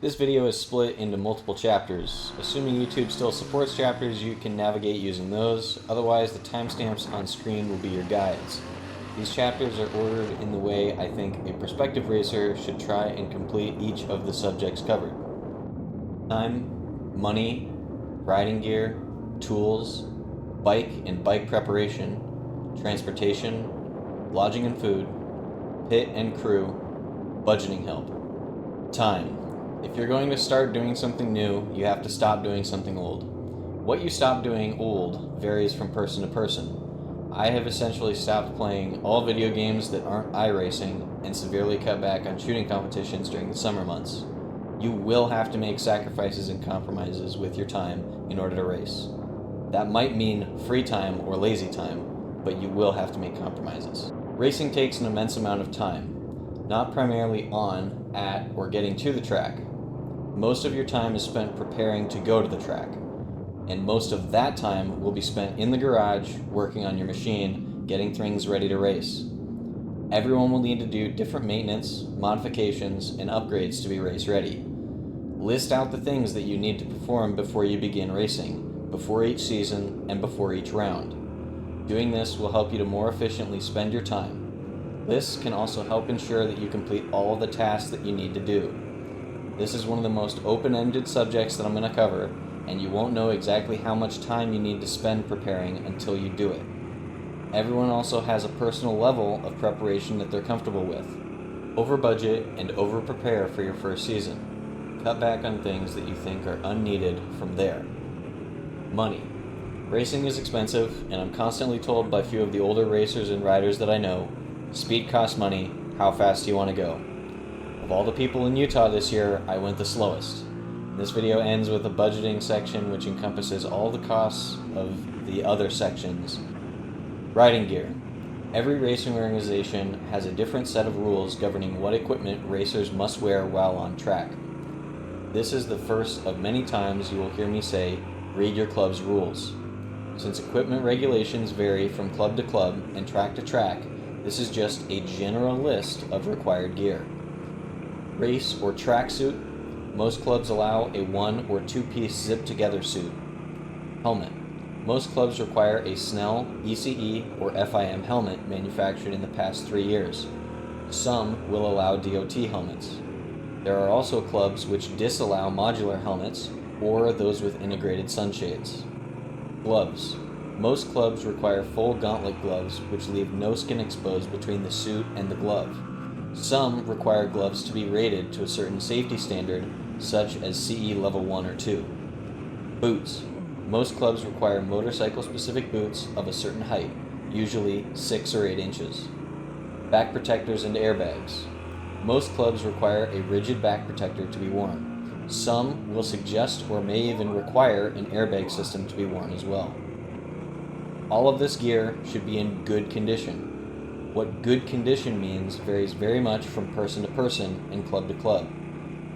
This video is split into multiple chapters. Assuming YouTube still supports chapters, you can navigate using those. Otherwise, the timestamps on screen will be your guides. These chapters are ordered in the way I think a prospective racer should try and complete each of the subjects covered. Time, money, riding gear, tools, bike and bike preparation, transportation, lodging and food, pit and crew, budgeting help. Time. If you're going to start doing something new, you have to stop doing something old. What you stop doing old varies from person to person. I have essentially stopped playing all video games that aren't iRacing and severely cut back on shooting competitions during the summer months. You will have to make sacrifices and compromises with your time in order to race. That might mean free time or lazy time, but you will have to make compromises. Racing takes an immense amount of time, not primarily on, at, or getting to the track. Most of your time is spent preparing to go to the track, and most of that time will be spent in the garage working on your machine, getting things ready to race. Everyone will need to do different maintenance, modifications, and upgrades to be race ready. List out the things that you need to perform before you begin racing, before each season, and before each round. Doing this will help you to more efficiently spend your time. This can also help ensure that you complete all of the tasks that you need to do. This is one of the most open-ended subjects that I'm going to cover, and you won't know exactly how much time you need to spend preparing until you do it. Everyone also has a personal level of preparation that they're comfortable with. Over-budget and over-prepare for your first season. Cut back on things that you think are unneeded from there. Money. Racing is expensive, and I'm constantly told by a few of the older racers and riders that I know, speed costs money, how fast do you want to go? Of all the people in Utah this year, I went the slowest. This video ends with a budgeting section which encompasses all the costs of the other sections. Riding gear. Every racing organization has a different set of rules governing what equipment racers must wear while on track. This is the first of many times you will hear me say, read your club's rules. Since equipment regulations vary from club to club and track to track, this is just a general list of required gear. Race or track suit. Most clubs allow a 1 or 2-piece zip-together suit. Helmet. Most clubs require a Snell, ECE, or FIM helmet manufactured in the past 3 years. Some will allow DOT helmets. There are also clubs which disallow modular helmets or those with integrated sunshades. Gloves. Most clubs require full gauntlet gloves which leave no skin exposed between the suit and the glove. Some require gloves to be rated to a certain safety standard, such as CE level 1 or 2. Boots. Most clubs require motorcycle-specific boots of a certain height, usually 6 or 8 inches. Back protectors and airbags. Most clubs require a rigid back protector to be worn. Some will suggest or may even require an airbag system to be worn as well. All of this gear should be in good condition. What good condition means varies very much from person to person and club to club.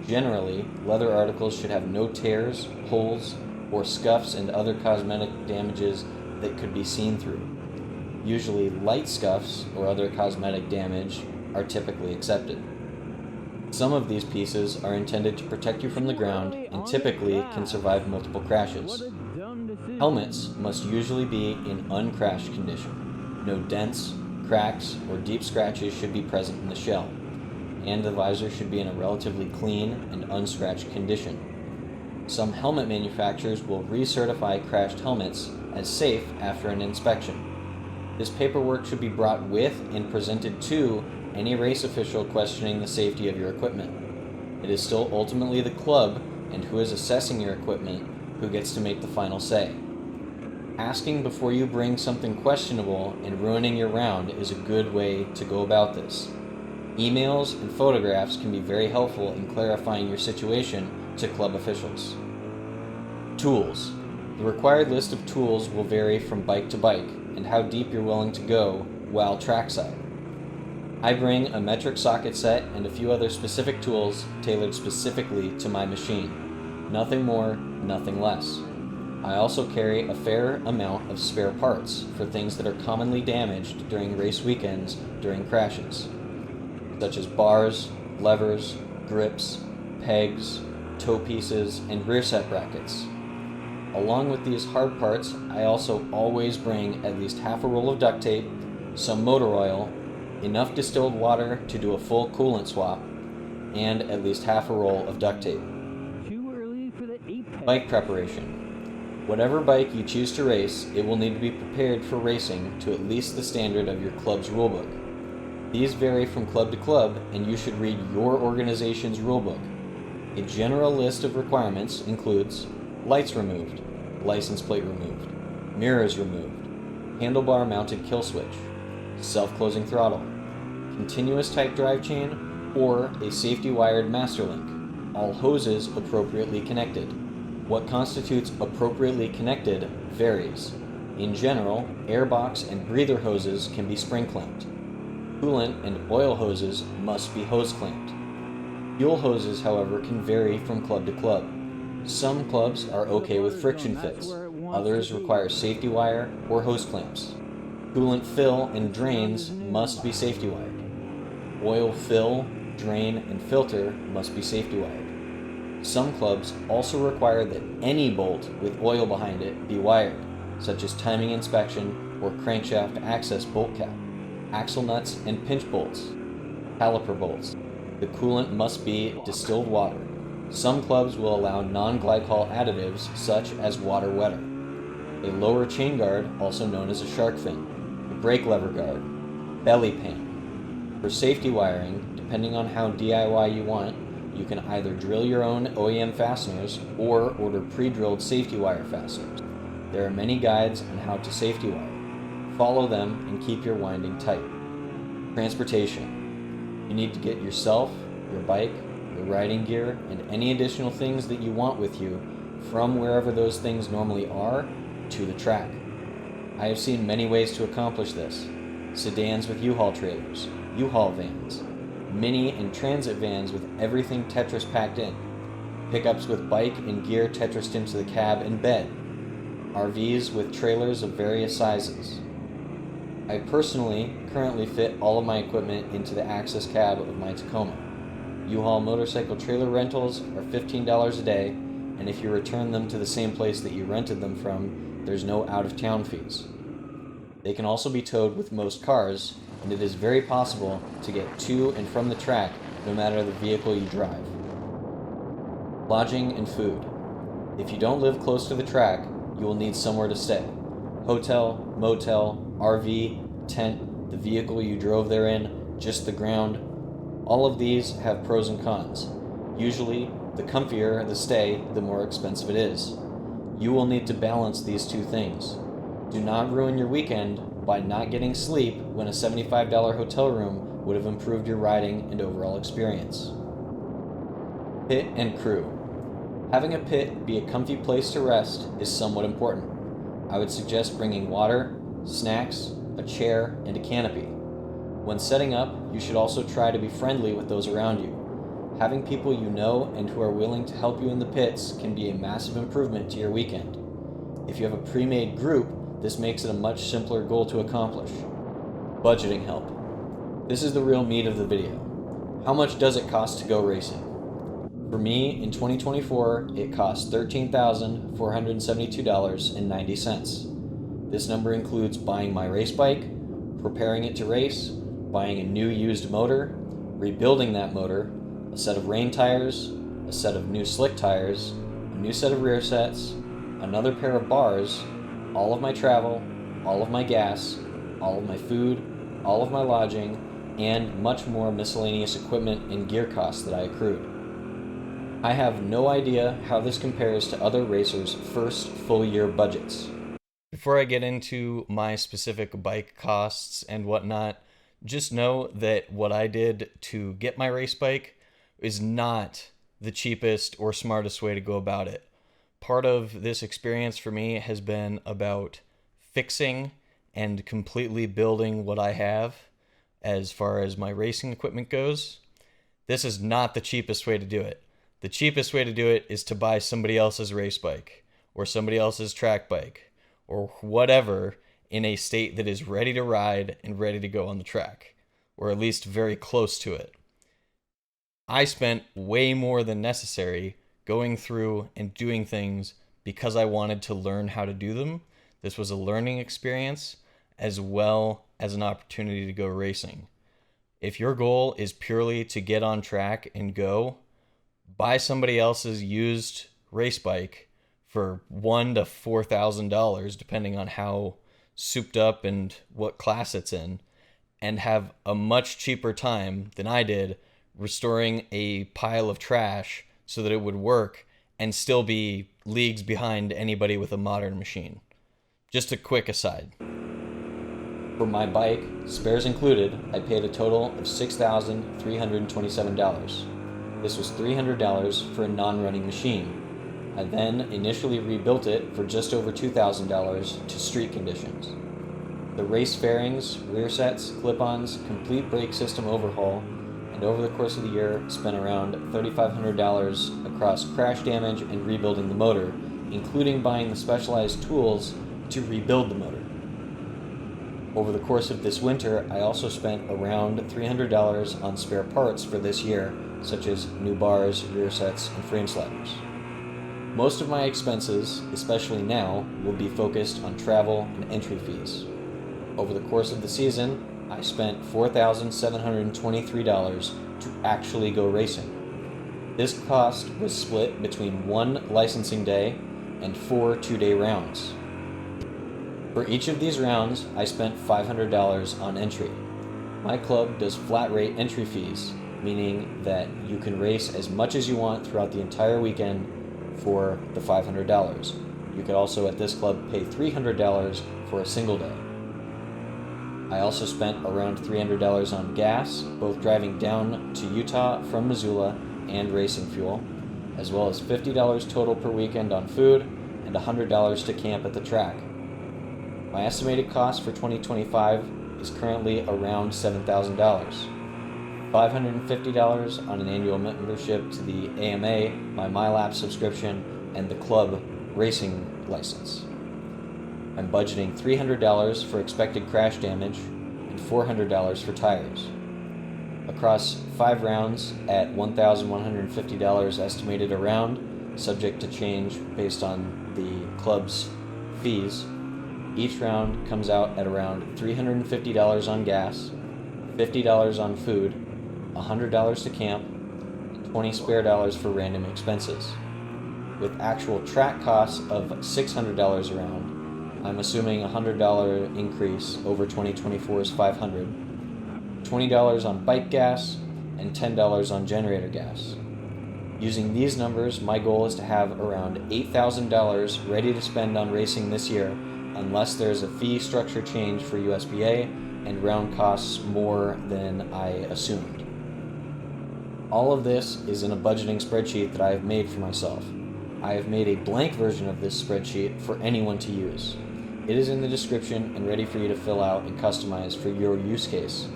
Generally, leather articles should have no tears, holes, or scuffs and other cosmetic damages that could be seen through. Usually, light scuffs or other cosmetic damage are typically accepted. Some of these pieces are intended to protect you from the ground and typically can survive multiple crashes. Helmets must usually be in uncrashed condition. No dents, cracks, or deep scratches should be present in the shell, and the visor should be in a relatively clean and unscratched condition. Some helmet manufacturers will recertify crashed helmets as safe after an inspection. This paperwork should be brought with and presented to any race official questioning the safety of your equipment. It is still ultimately the club and who is assessing your equipment who gets to make the final say. Asking before you bring something questionable and ruining your round is a good way to go about this. Emails and photographs can be very helpful in clarifying your situation to club officials. Tools. The required list of tools will vary from bike to bike and how deep you're willing to go while trackside. I bring a metric socket set and a few other specific tools tailored specifically to my machine. Nothing more, nothing less. I also carry a fair amount of spare parts for things that are commonly damaged during race weekends during crashes, such as bars, levers, grips, pegs, toe pieces, and rear set brackets. Along with these hard parts, I also always bring at least half a roll of duct tape, some motor oil, enough distilled water to do a full coolant swap, and at least half a roll of duct tape. Bike preparation. Whatever bike you choose to race, it will need to be prepared for racing to at least the standard of your club's rulebook. These vary from club to club, and you should read your organization's rulebook. A general list of requirements includes lights removed, license plate removed, mirrors removed, handlebar mounted kill switch, self-closing throttle, continuous type drive chain, or a safety wired master link, all hoses appropriately connected. What constitutes appropriately connected varies. In general, airbox and breather hoses can be spring clamped. Coolant and oil hoses must be hose clamped. Fuel hoses, however, can vary from club to club. Some clubs are okay with friction fits, others require safety wire or hose clamps. Coolant fill and drains must be safety wired. Oil fill, drain, and filter must be safety wired. Some clubs also require that any bolt with oil behind it be wired, such as timing inspection or crankshaft access bolt cap, axle nuts and pinch bolts, caliper bolts. The coolant must be distilled water. Some clubs will allow non-glycol additives such as water wetter. A lower chain guard, also known as a shark fin, a brake lever guard, belly pan. For safety wiring, depending on how DIY you want, you can either drill your own OEM fasteners or order pre-drilled safety wire fasteners. There are many guides on how to safety wire. Follow them and keep your winding tight. Transportation. You need to get yourself, your bike, your riding gear, and any additional things that you want with you from wherever those things normally are to the track. I have seen many ways to accomplish this. Sedans with U-Haul trailers, U-Haul vans, mini and transit vans with everything Tetris packed in, pickups with bike and gear Tetrised into the cab and bed, RVs with trailers of various sizes. I personally currently fit all of my equipment into the access cab of my Tacoma. U-Haul motorcycle trailer rentals are $15 a day, and if you return them to the same place that you rented them from, there's no out-of-town fees. They can also be towed with most cars, and it is very possible to get to and from the track no matter the vehicle you drive. Lodging and food. If you don't live close to the track, you will need somewhere to stay. Hotel, motel, RV, tent, the vehicle you drove there in, just the ground. All of these have pros and cons. Usually, the comfier the stay, the more expensive it is. You will need to balance these two things. Do not ruin your weekend by not getting sleep when a $75 hotel room would have improved your riding and overall experience. Pit and crew. Having a pit be a comfy place to rest is somewhat important. I would suggest bringing water, snacks, a chair, and a canopy. When setting up, you should also try to be friendly with those around you. Having people you know and who are willing to help you in the pits can be a massive improvement to your weekend. If you have a pre-made group, this makes it a much simpler goal to accomplish. Budgeting help. This is the real meat of the video. How much does it cost to go racing? For me, in 2024, it cost $13,472.90. This number includes buying my race bike, preparing it to race, buying a new used motor, rebuilding that motor, a set of rain tires, a set of new slick tires, a new set of rear sets, another pair of bars, all of my travel, all of my gas, all of my food, all of my lodging, and much more miscellaneous equipment and gear costs that I accrued. I have no idea how this compares to other racers' first full year budgets. Before I get into my specific bike costs and whatnot, just know that what I did to get my race bike is not the cheapest or smartest way to go about it. Part of this experience for me has been about fixing and completely building what I have as far as my racing equipment goes. This is not the cheapest way to do it. The cheapest way to do it is to buy somebody else's race bike or somebody else's track bike or whatever in a state that is ready to ride and ready to go on the track, or at least very close to it. I spent way more than necessary going through and doing things because I wanted to learn how to do them. This was a learning experience as well as an opportunity to go racing. If your goal is purely to get on track and go, buy somebody else's used race bike for $1,000 to $4,000, depending on how souped up and what class it's in, and have a much cheaper time than I did restoring a pile of trash so that it would work and still be leagues behind anybody with a modern machine. Just a quick aside. For my bike, spares included, I paid a total of $6,327. This was $300 for a non-running machine. I then initially rebuilt it for just over $2,000 to street conditions. The race fairings, rear sets, clip-ons, complete brake system overhaul, and over the course of the year spent around $3,500 across crash damage and rebuilding the motor, including buying the specialized tools to rebuild the motor. Over the course of this winter, I also spent around $300 on spare parts for this year, such as new bars, rear sets, and frame sliders. Most of my expenses, especially now, will be focused on travel and entry fees. Over the course of the season, I spent $4,723 to actually go racing. This cost was split between 1 licensing day and 4 two-day rounds. For each of these rounds, I spent $500 on entry. My club does flat rate entry fees, meaning that you can race as much as you want throughout the entire weekend for the $500. You could also at this club pay $300 for a single day. I also spent around $300 on gas, both driving down to Utah from Missoula and racing fuel, as well as $50 total per weekend on food and $100 to camp at the track. My estimated cost for 2025 is currently around $7,000. $550 on an annual membership to the AMA, my MyLap subscription, and the club racing license. I'm budgeting $300 for expected crash damage and $400 for tires. Across 5 rounds at $1,150 estimated a round, subject to change based on the club's fees, each round comes out at around $350 on gas, $50 on food, $100 to camp, and $20 spare dollars for random expenses. With actual track costs of $600 a round, I'm assuming a $100 increase over 2024's $500, $20 on bike gas, and $10 on generator gas. Using these numbers, my goal is to have around $8,000 ready to spend on racing this year, unless there's a fee structure change for USBA and round costs more than I assumed. All of this is in a budgeting spreadsheet that I have made for myself. I have made a blank version of this spreadsheet for anyone to use. It is in the description and ready for you to fill out and customize for your use case.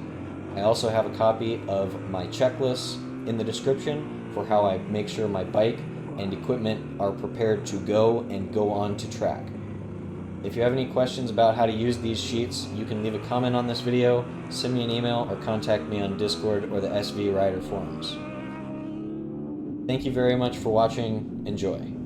I also have a copy of my checklists in the description for how I make sure my bike and equipment are prepared to go and go on to track. If you have any questions about how to use these sheets, you can leave a comment on this video, send me an email, or contact me on Discord or the SV Rider forums. Thank you very much for watching. Enjoy.